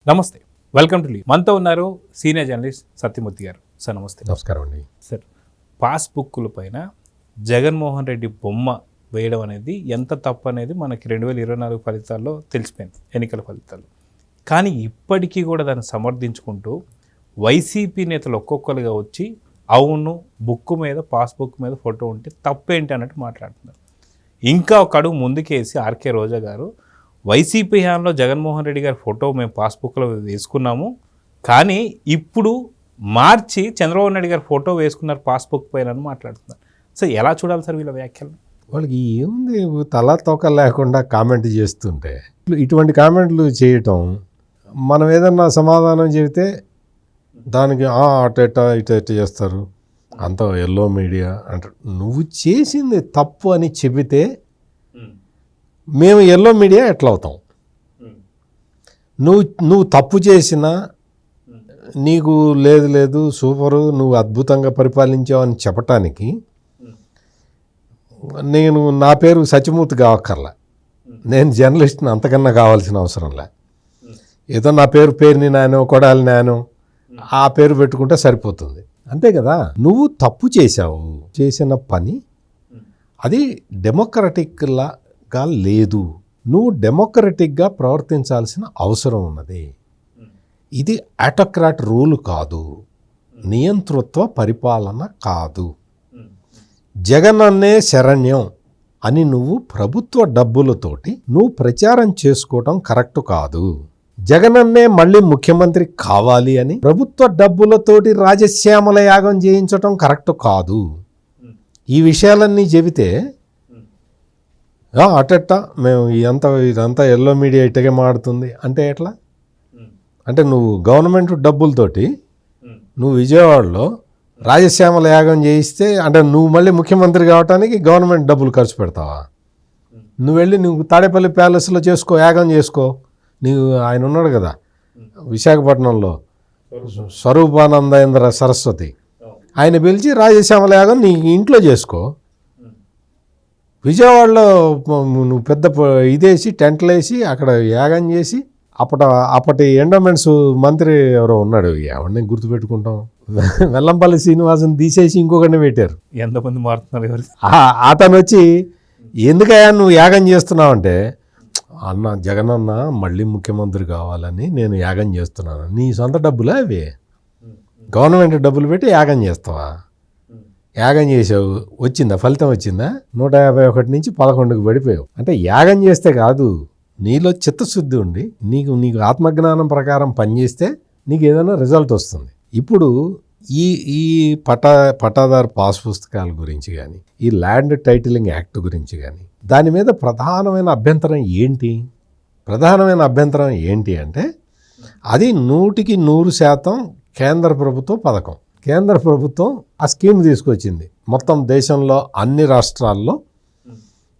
నమస్తే, welcome to లీ. మనతో ఉన్నారు సీనియర్ జర్నలిస్ట్ సత్యమూర్తి గారు. సార్ నమస్తే. నమస్కారం అండి. సార్, పాస్బుక్ల పైన జగన్మోహన్ రెడ్డి బొమ్మ వేయడం అనేది ఎంత తప్పు అనేది మనకి 2024 ఫలితాల్లో తెలిసిపోయింది, ఎన్నికల ఫలితాల్లో. కానీ ఇప్పటికీ కూడా దాన్ని సమర్థించుకుంటూ వైసీపీ నేతలు ఒక్కొక్కరుగా వచ్చి అవును బుక్ మీద పాస్బుక్ మీద ఫోటో ఉంటే తప్పేంటి అన్నట్టు మాట్లాడుతున్నారు. ఇంకా ఒక అడుగు ముందుకేసి ఆర్కే రోజా గారు వైసీపీ హ్యాండ్లో జగన్మోహన్ రెడ్డి గారి ఫోటో మేము పాస్బుక్లో వేసుకున్నాము, కానీ ఇప్పుడు మార్చి చంద్రబాబు నాయుడు గారి ఫోటో వేసుకున్నారు పాస్బుక్ పైన అని మాట్లాడుతున్నారు. సో ఎలా చూడాలి సార్ వీళ్ళ వ్యాఖ్యలు? వాళ్ళకి ఏముంది, తలా తోక లేకుండా కామెంట్ చేస్తుంటే ఇటువంటి కామెంట్లు చేయటం, మనం ఏదన్నా సమాధానం చెబితే దానికి అట ఇట చేస్తారు, అంత ఎల్లో మీడియా అంటారు. నువ్వు చేసింది తప్పు అని చెబితే మేము ఎల్లో మీడియా ఎట్లా అవుతాం? నువ్వు తప్పు చేసినా నీకు లేదు సూపరు, నువ్వు అద్భుతంగా పరిపాలించావు అని చెప్పటానికి నా పేరు సత్యమూర్తి కావక్కర్లా, నేను జర్నలిస్ట్ని అంతకన్నా కావాల్సిన అవసరంలే. ఏదో నా పేరుని నానో కొడాలి నానో ఆ పేరు పెట్టుకుంటే సరిపోతుంది, అంతే కదా. నువ్వు తప్పు చేశావు, చేసిన పని అది డెమోక్రటిక్లా లేదు. నువ్వు డెమోక్రటిక్గా ప్రవర్తించాల్సిన అవసరం ఉన్నది. ఇది ఆటోక్రాట్ రూల్ కాదు, నియంతృత్వ పరిపాలన కాదు. జగన్ అన్నే శరణ్యం అని నువ్వు ప్రభుత్వ డబ్బులతోటి నువ్వు ప్రచారం చేసుకోవటం కరెక్ట్ కాదు. జగనన్నే మళ్ళీ ముఖ్యమంత్రి కావాలి అని ప్రభుత్వ డబ్బులతోటి రాజశ్యామల యాగం చేయించటం కరెక్ట్ కాదు. ఈ విషయాలన్నీ చెబితే అటెట్టా మేము ఇదంతా ఎల్లో మీడియా ఇట్టగే మాడుతుంది అంటే ఎట్లా? అంటే నువ్వు గవర్నమెంట్ డబ్బులతోటి నువ్వు విజయవాడలో రాజశ్యామల యాగం చేయిస్తే అంటే నువ్వు మళ్ళీ ముఖ్యమంత్రి కావటానికి గవర్నమెంట్ డబ్బులు ఖర్చు పెడతావా? నువ్వు తాడేపల్లి ప్యాలెస్లో చేసుకో, యాగం చేసుకో. ఆయన ఉన్నాడు కదా విశాఖపట్నంలో, స్వరూపానందేంద్ర సరస్వతి, ఆయన పిలిచి రాజశ్యామల యాగం నీ ఇంట్లో చేసుకో. విజయవాడలో నువ్వు పెద్ద ఇదేసి టెంట్లు వేసి అక్కడ యాగం చేసి అప్పటి ఎండోమెంట్స్ మంత్రి ఎవరో ఉన్నాడు, ఎవరిని గుర్తుపెట్టుకుంటాం, వెల్లంపల్లి శ్రీనివాసన్ తీసేసి ఇంకొకరిని పెట్టారు. ఎంతమంది మారుతున్నారు? అతను వచ్చి ఎందుకయ్యా నువ్వు యాగం చేస్తున్నావు అంటే, అన్న జగనన్న మళ్ళీ ముఖ్యమంత్రి కావాలని నేను యాగం చేస్తున్నాను. నీ సొంత డబ్బులే అవి, గవర్నమెంట్ డబ్బులు పెట్టి యాగం చేస్తావా? యాగం చేసావు, వచ్చిందా? ఫలితం వచ్చిందా? 151 నుంచి 11కు పడిపోయావు. అంటే యాగం చేస్తే కాదు, నీలో చిత్తశుద్ధి ఉండి నీకు ఆత్మజ్ఞానం ప్రకారం పనిచేస్తే నీకు ఏదైనా రిజల్ట్ వస్తుంది. ఇప్పుడు ఈ పట్టాదారు పాస్ పుస్తకాల గురించి కానీ, ఈ ల్యాండ్ టైటిలింగ్ యాక్ట్ గురించి కానీ, దాని మీద ప్రధానమైన అభ్యంతరం ఏంటి అంటే అది 100కి 100% కేంద్ర ప్రభుత్వ పథకం. కేంద్ర ప్రభుత్వం ఆ స్కీమ్ తీసుకొచ్చింది. మొత్తం దేశంలో అన్ని రాష్ట్రాల్లో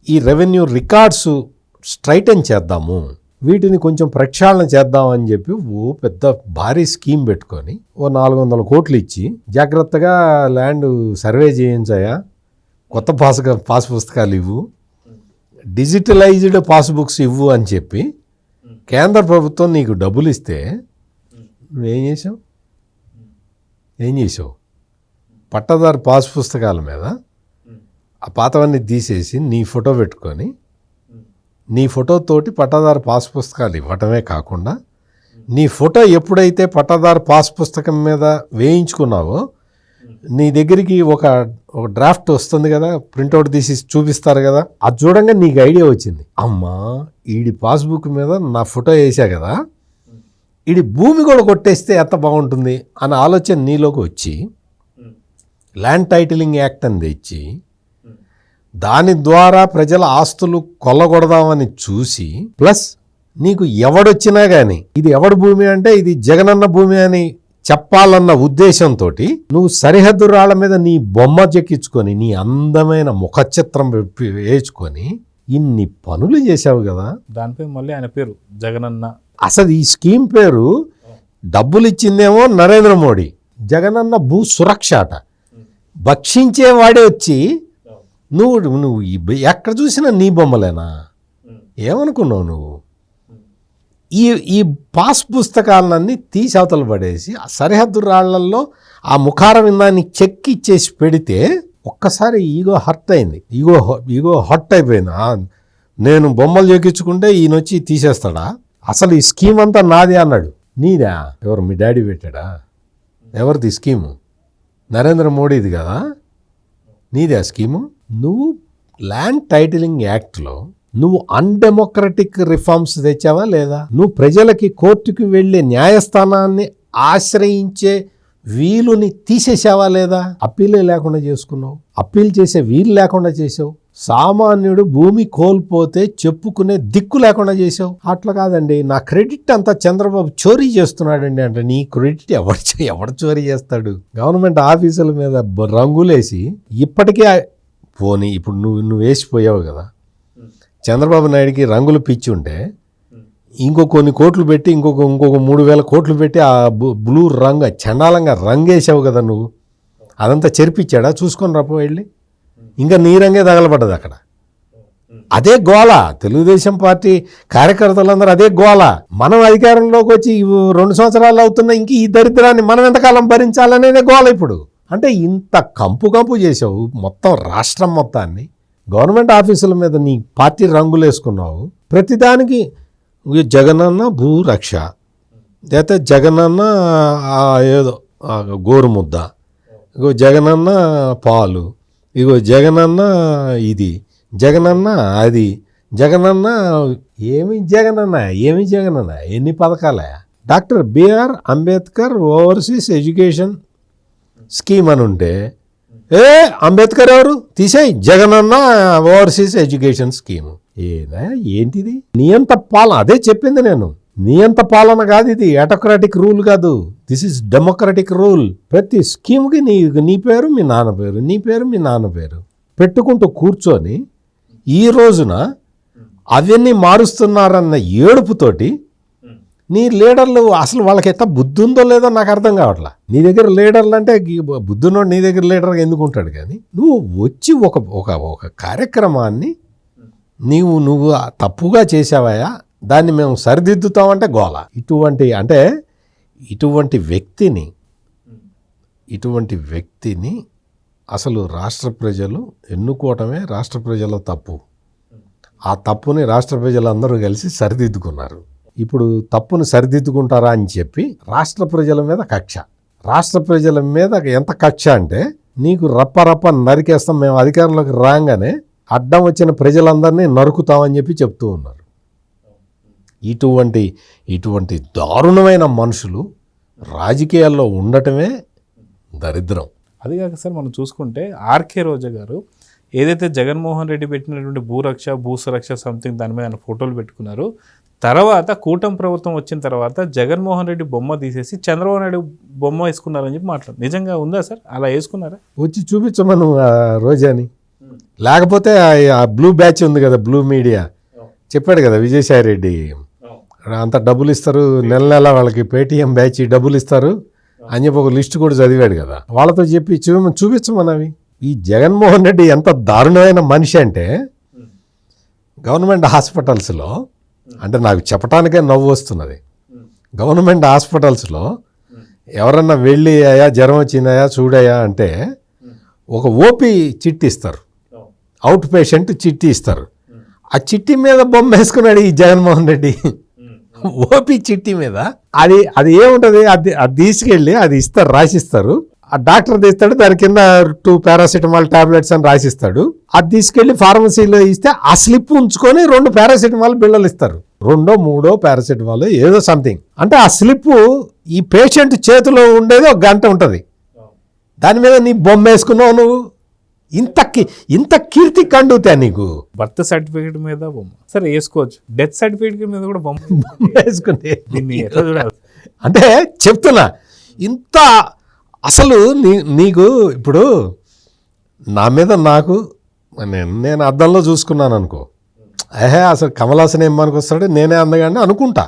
ఈ రెవెన్యూ రికార్డ్స్ స్ట్రైటన్ చేద్దాము, వీటిని కొంచెం ప్రక్షాళన చేద్దామని చెప్పి పెద్ద భారీ స్కీమ్ పెట్టుకొని 400 కోట్లు ఇచ్చి జాగ్రత్తగా ల్యాండ్ సర్వే చేయించాయా, కొత్త పాస్ పుస్తకాలు ఇవ్వు, డిజిటలైజ్డ్ పాస్బుక్స్ ఇవ్వు అని చెప్పి కేంద్ర ప్రభుత్వం నీకు డబ్బులు ఇస్తే నువ్వేం చేసావు? పట్టాదారు పాస్ పుస్తకాల మీద ఆ పాతవన్నీ తీసేసి నీ ఫోటో పెట్టుకొని నీ ఫోటోతోటి పట్టాదారు పాస్ పుస్తకాలు ఇవ్వటమే కాకుండా, నీ ఫోటో ఎప్పుడైతే పట్టాదారు పాస్ పుస్తకం మీద వేయించుకున్నావో నీ దగ్గరికి ఒక డ్రాఫ్ట్ వస్తుంది కదా, ప్రింట్అవుట్ తీసి చూపిస్తారు కదా, అది చూడంగా నీకు ఐడియా వచ్చింది, అమ్మా ఈడి పాస్బుక్ మీద నా ఫోటో వేసా కదా, ఈడి భూమి కూడా కొట్టేస్తే ఎంత బాగుంటుంది అన్న ఆలోచన నీలోకి వచ్చి ల్యాండ్ టైటిలింగ్ యాక్ట్ అని తెచ్చి దాని ద్వారా ప్రజల ఆస్తులు కొల్లగొడదామని చూసి, ప్లస్ నీకు ఎవడొచ్చినా కానీ ఇది ఎవడి భూమి అంటే ఇది జగనన్న భూమి అని చెప్పాలన్న ఉద్దేశంతో నువ్వు సరిహద్దు రాళ్ల మీద నీ బొమ్మ చెక్కించుకొని నీ అందమైన ముఖచిత్రం వేసుకొని ఇన్ని పనులు చేశావు కదా. దానిపై మళ్ళీ ఆయన పేరు జగనన్న. అసలు ఈ స్కీమ్ పేరు డబ్బులు ఇచ్చిందేమో నరేంద్ర మోడీ, జగనన్న భూ సురక్ష అట. భక్షించేవాడే వచ్చి నువ్వు ఎక్కడ చూసినా నీ బొమ్మలేనా? ఏమనుకున్నావు నువ్వు? ఈ ఈ పాస్ పుస్తకాలన్నీ తీసి అవతల పడేసి ఆ సరిహద్దు రాళ్లల్లో ఆ ముఖార విందాన్ని చెక్కి ఇచ్చేసి పెడితే ఒక్కసారి ఈగో హర్ట్ అయింది. ఈగో హర్ట్ అయిపోయింది. నేను బొమ్మలు చెక్కించుకుంటే ఈయన వచ్చి తీసేస్తాడా, అసలు ఈ స్కీమ్ అంతా నాదే అన్నాడు. నీదా? ఎవరు మీ డాడీ పెట్టాడా? ఎవరిది స్కీము? నరేంద్ర మోడీది కదా, నీదే ఆ స్కీము. నువ్వు ల్యాండ్ టైటిలింగ్ యాక్ట్లో నువ్వు అన్డెమోక్రటిక్ రిఫార్మ్స్ తెచ్చావా లేదా? నువ్వు ప్రజలకి కోర్టుకి వెళ్ళే న్యాయస్థానాన్ని ఆశ్రయించే వీలుని తీసేసావా లేదా? అప్పీలే లేకుండా చేసుకున్నావు, అప్పీల్ చేసే వీలు లేకుండా చేసావు. సామాన్యుడు భూమి కోల్పోతే చెప్పుకునే దిక్కు లేకుండా చేసావు. అట్లా కాదండి, నా క్రెడిట్ అంతా చంద్రబాబు చోరీ చేస్తున్నాడండి అంటే నీ క్రెడిట్ ఎవడు చోరీ చేస్తాడు? గవర్నమెంట్ ఆఫీసుల మీద రంగులేసి ఇప్పటికే పోనీ ఇప్పుడు నువ్వు వేసిపోయావు కదా, చంద్రబాబు నాయుడికి రంగులు పిచ్చి ఉంటే ఇంకో కొన్ని కోట్లు పెట్టి ఇంకొక 3,000 కోట్లు పెట్టి ఆ బ్లూ రంగు చండాలంగా రంగేసావు కదా నువ్వు. అదంతా చెరిపిచ్చాడా? చూసుకొని రాపో వెళ్ళి. ఇంకా నీ రంగే తగలబడ్డది అక్కడ. అదే గోల తెలుగుదేశం పార్టీ కార్యకర్తలందరూ, అదే గోల. మనం అధికారంలోకి వచ్చి 2 సంవత్సరాలు అవుతున్నా ఇంక ఈ దరిద్రాన్ని మనం ఎంతకాలం భరించాలనేదే గోల ఇప్పుడు. అంటే ఇంత కంపు చేసావు మొత్తం రాష్ట్రం మొత్తాన్ని. గవర్నమెంట్ ఆఫీసుల మీద నీ పార్టీ రంగులు వేసుకున్నావు. ప్రతిదానికి జగనన్న భూరక్ష, లేకపోతే జగనన్న ఏదో గోరుముద్ద, ఇగో జగనన్న పాలు, ఇగో జగనన్న ఇది, జగనన్న అది, జగనన్న ఏమి జగనన్న ఎన్ని పథకాలే. Doctor B R Ambedkar overseas education scheme అని ఉంటే అంబేద్కర్ ఎవరు? తీసేయి, జగనన్న ఓవర్సీస్ ఎడ్యుకేషన్ స్కీమ్. ఏంటిది? నియంత పాలన. అదే చెప్పింది నేను, నియంత పాలన కాదు ఇది, ఆటోక్రాటిక్ రూల్ కాదు, దిస్ ఇస్ డెమోక్రటిక్ రూల్. ప్రతి స్కీమ్కి నీ పేరు మీ నాన్న పేరు, నీ పేరు మీ నాన్న పేరు పెట్టుకుంటూ కూర్చొని ఈ రోజున అవన్నీ మారుస్తున్నారన్న ఏడుపుతోటి నీ లీడర్లు అసలు వాళ్ళకి ఎట్లా బుద్ధి ఉందో లేదో నాకు అర్థం కావట్లా. నీ దగ్గర లీడర్లు అంటే బుద్ధున్నోడు నీ దగ్గర లీడర్గా ఎందుకు ఉంటాడు? కానీ నువ్వు వచ్చి ఒక కార్యక్రమాన్ని నువ్వు తప్పుగా చేసావయా, దాన్ని మేము సరిదిద్దుతామంటే గోల. ఇటువంటి వ్యక్తిని అసలు రాష్ట్ర ప్రజలు ఎన్నుకోవటమే రాష్ట్ర ప్రజల తప్పు. ఆ తప్పుని రాష్ట్ర ప్రజలందరూ కలిసి సరిదిద్దుకున్నారు. ఇప్పుడు తప్పును సరిదిద్దుకుంటారా అని చెప్పి రాష్ట్ర ప్రజల మీద కక్ష. రాష్ట్ర ప్రజల మీద ఎంత కక్ష అంటే, నీకు రప్ప నరికేస్తాం, మేము అధికారంలోకి రాగానే అడ్డం వచ్చిన ప్రజలందరినీ నరుకుతామని చెప్పి చెప్తూ ఉన్నారు. ఇటువంటి దారుణమైన మనుషులు రాజకీయాల్లో ఉండటమే దరిద్రం. అది కాక సార్ మనం చూసుకుంటే ఆర్కే రోజా గారు ఏదైతే జగన్మోహన్ రెడ్డి పెట్టినటువంటి భూసురక్ష సంథింగ్ దాని మీద ఆయన ఫోటోలు పెట్టుకున్నారు. తర్వాత కూటమి ప్రభుత్వం వచ్చిన తర్వాత జగన్మోహన్ రెడ్డి బొమ్మ తీసేసి చంద్రబాబు నాయుడు బొమ్మ వేసుకున్నారని చెప్పి మాట్లాడు. నిజంగా ఉందా సార్? అలా వేసుకున్నారా? వచ్చి చూపించమను రోజాని. లేకపోతే ఆ బ్లూ బ్యాచ్ ఉంది కదా, బ్లూ మీడియా చెప్పాడు కదా విజయసాయి రెడ్డి, అంత డబ్బులు ఇస్తారు, నెల వాళ్ళకి పేటీఎం బ్యాచ్ డబ్బులు ఇస్తారు అని చెప్పి ఒక లిస్ట్ కూడా చదివాడు కదా. వాళ్ళతో చెప్పి చూపించమన్నవి. ఈ జగన్మోహన్ రెడ్డి ఎంత దారుణమైన మనిషి అంటే, గవర్నమెంట్ హాస్పిటల్స్లో, అంటే నాకు చెప్పడానికే నవ్వు వస్తున్నది, గవర్నమెంట్ హాస్పిటల్స్లో ఎవరన్నా వెళ్ళి అయ్యా జ్వరం వచ్చిందయా చూడయా అంటే ఒక ఓపీ చిట్టి ఇస్తారు, అవుట్ పేషెంట్ చిట్టి ఇస్తారు. ఆ చిట్టి మీద బొమ్మ వేసుకున్నాడు ఈ జగన్మోహన్ రెడ్డి. ఓపీ చిట్టి మీద అది ఏముంటుంది, అది తీసుకెళ్ళి అది ఇస్తారు, రాసిస్తారు. ఆ డాక్టర్ తీస్తాడు, దాని కింద 2 పారాసిటమాల్ టాబ్లెట్స్ అని రాసిస్తాడు. అది తీసుకెళ్లి ఫార్మసీలో ఇస్తే ఆ స్లిప్ ఉంచుకొని 2 పారాసిటమాల్ బిళ్ళలు ఇస్తారు, 2-3 పారాసిటమాల్ ఏదో సంథింగ్. అంటే ఆ స్లిప్ ఈ పేషెంట్ చేతిలో ఉండేది 1 గంట ఉంటుంది, దాని మీద నీ బొమ్మ వేసుకున్నావు నువ్వు. ఇంత కీర్తి కండుతా నీకు. బర్త్ సర్టిఫికేట్ మీద బొమ్మ సరే వేసుకోవచ్చు, డెత్ సర్టిఫికేట్ మీద కూడా బొమ్మ వేసుకుంటే ఎట్లా చూడాలి అంటే చెప్తున్నా. ఇంత అసలు నీకు ఇప్పుడు నా మీద నాకు నేను అద్దంలో చూసుకున్నాను అనుకో, అసలు కమల్ హాసన్ ఏమనుకు వస్తాడు, నేనే అందగానే అనుకుంటా.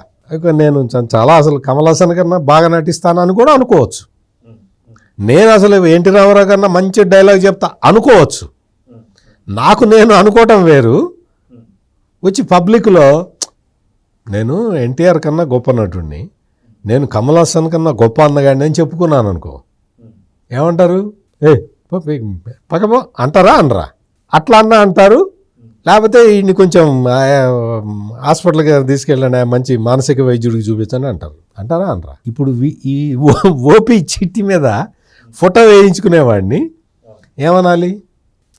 నేను చాలా అసలు కమల్ హాసన్ కన్నా బాగా నటిస్తానని కూడా అనుకోవచ్చు. నేను అసలు ఎన్టీ రామారావు కన్నా మంచి డైలాగ్ చెప్తా అనుకోవచ్చు. నాకు నేను అనుకోవటం వేరు, వచ్చి పబ్లిక్లో నేను ఎన్టీఆర్ కన్నా గొప్ప నటుడిని, నేను కమల్ హాసన్ కన్నా గొప్ప అన్నగాడిని అని చెప్పుకున్నాను అనుకో, ఏమంటారు? పక్కపో అంటారా అనరా? అట్లా అన్నా అంటారు. లేకపోతే ఈయన్ని కొంచెం హాస్పిటల్కి తీసుకెళ్ళండి, మంచి మానసిక వైద్యుడికి చూపించండి అంటారు. అంటారా అనరా? ఇప్పుడు ఈ ఓపీ చిట్టి మీద ఫోటో వేయించుకునేవాడిని ఏమనాలి?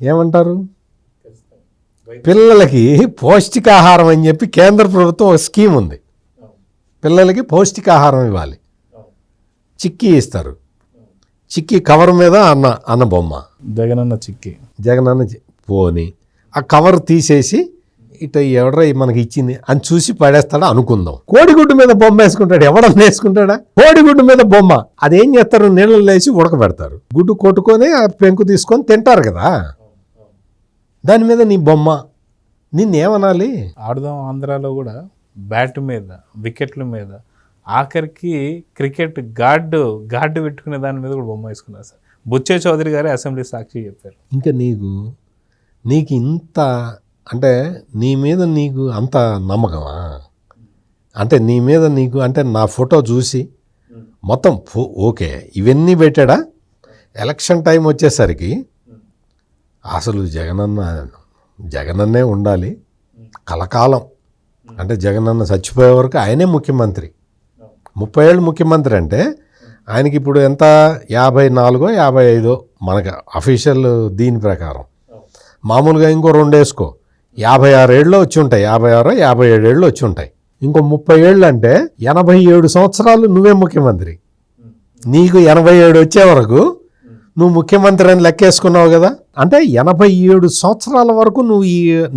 ఏమంటారు? పిల్లలకి పౌష్టికాహారం అని చెప్పి కేంద్ర ప్రభుత్వం ఒక స్కీమ్ ఉంది. పిల్లలకి పౌష్టికాహారం ఇవ్వాలి. చిక్కీ ఇస్తారు. చిక్కీ కవర్ మీద అన్న బొమ్మ, జగనన్న పోని ఆ కవర్ తీసేసి ఇట ఎవడరా మనకి ఇచ్చింది అని చూసి పడేస్తాడా అనుకుందాం. కోడిగుడ్డు మీద బొమ్మ వేసుకుంటాడు. ఎవడన్నా వేసుకుంటాడా? కోడిగుడ్డు మీద బొమ్మ. అదేం చేస్తారు? నీళ్ళలో వేసి ఉడకబెడతారు. గుడ్డు కొట్టుకొని ఆ పెంకు తీసుకొని తింటారు కదా. దాని మీద నీ బొమ్మ, నిన్నేమనాలి? ఆడుదాం ఆంధ్రాలో కూడా బ్యాట్ మీద, వికెట్ల మీద, ఆఖరికి క్రికెట్ గార్డు పెట్టుకునే దాని మీద కూడా బొమ్మ వేసుకున్నారు సార్. బుచ్చే చౌదరి గారే అసెంబ్లీ సాక్షి చెప్పారు. ఇంకా నీకు ఇంత అంటే నీ మీద నీకు అంత నమ్మకమా? అంటే నీ మీద నీకు అంటే నా ఫోటో చూసి మొత్తం ఓకే ఇవన్నీ పెట్టాడా? ఎలక్షన్ టైం వచ్చేసరికి అసలు జగనన్నే ఉండాలి కలకాలం. అంటే జగనన్న చచ్చిపోయే వరకు ఆయనే ముఖ్యమంత్రి. 30 ఏళ్ళు ముఖ్యమంత్రి అంటే ఆయనకి ఇప్పుడు ఎంత 54 55 మనకు అఫీషియల్ దీని ప్రకారం. మామూలుగా ఇంకో 2 వేసుకో 56 ఏళ్ళు వచ్చి ఉంటాయి. 56 57 ఏళ్ళు వచ్చి ఉంటాయి. ఇంకో 30 ఏళ్ళు అంటే 87 సంవత్సరాలు నువ్వే ముఖ్యమంత్రి. నీకు 87 వచ్చే వరకు నువ్వు ముఖ్యమంత్రి అని లెక్కేసుకున్నావు కదా. అంటే 87 సంవత్సరాల వరకు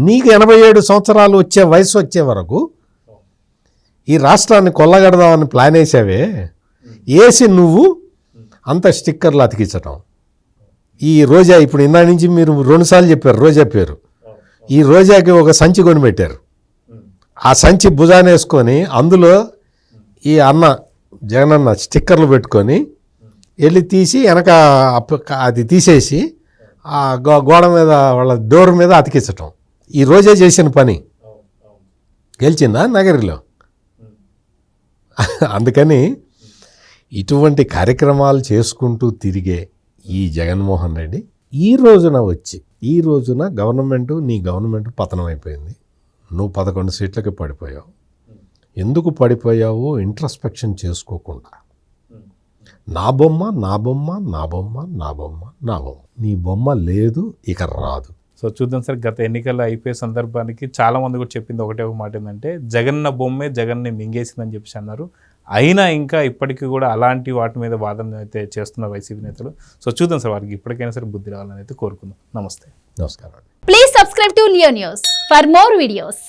నీకు 87 సంవత్సరాలు వచ్చే వయసు వచ్చే వరకు ఈ రాష్ట్రాన్ని కొల్లగడదామని ప్లాన్ వేసావే. వేసి నువ్వు అంత స్టిక్కర్లు అతికించటం. ఈ రోజా ఇప్పుడు ఇందా నుంచి మీరు 2 సార్లు చెప్పారు రోజా పేరు. ఈ రోజాకి ఒక సంచి కొనిపెట్టారు. ఆ సంచి భుజాన్ని వేసుకొని అందులో ఈ జగనన్న స్టిక్కర్లు పెట్టుకొని వెళ్ళి తీసి వెనక అది తీసేసి ఆ గోడ మీద వాళ్ళ డోర్ మీద అతికించటం. ఈ రోజే చేసిన పని. గెలిచిందా నగరిలో? అందుకని ఇటువంటి కార్యక్రమాలు చేసుకుంటూ తిరిగే ఈ జగన్మోహన్ రెడ్డి ఈ రోజున నీ గవర్నమెంట్ పతనం అయిపోయింది. నువ్వు 11 సీట్లకి పడిపోయావు. ఎందుకు పడిపోయావో ఇంట్రస్పెక్షన్ చేసుకోకుండా నా బొమ్మ నీ బొమ్మ లేదు, ఇక రాదు. సో చూద్దాం సార్. గత ఎన్నికల్లో అయిపోయే సందర్భానికి చాలా మంది కూడా చెప్పింది ఒక మాట ఏంటంటే జగన్న బొమ్మే జగన్ని మింగేసిందని చెప్పేసి అన్నారు. అయినా ఇంకా ఇప్పటికీ కూడా అలాంటి వాటి మీద వాదన అయితే చేస్తున్నారు వైసీపీ నేతలు. సో చూద్దాం సార్, వారికి ఇప్పటికైనా సరే బుద్ధి రావాలని అయితే కోరుకుందాం. నమస్కారం. నమస్కారం. Please subscribe to Leo news for more videos.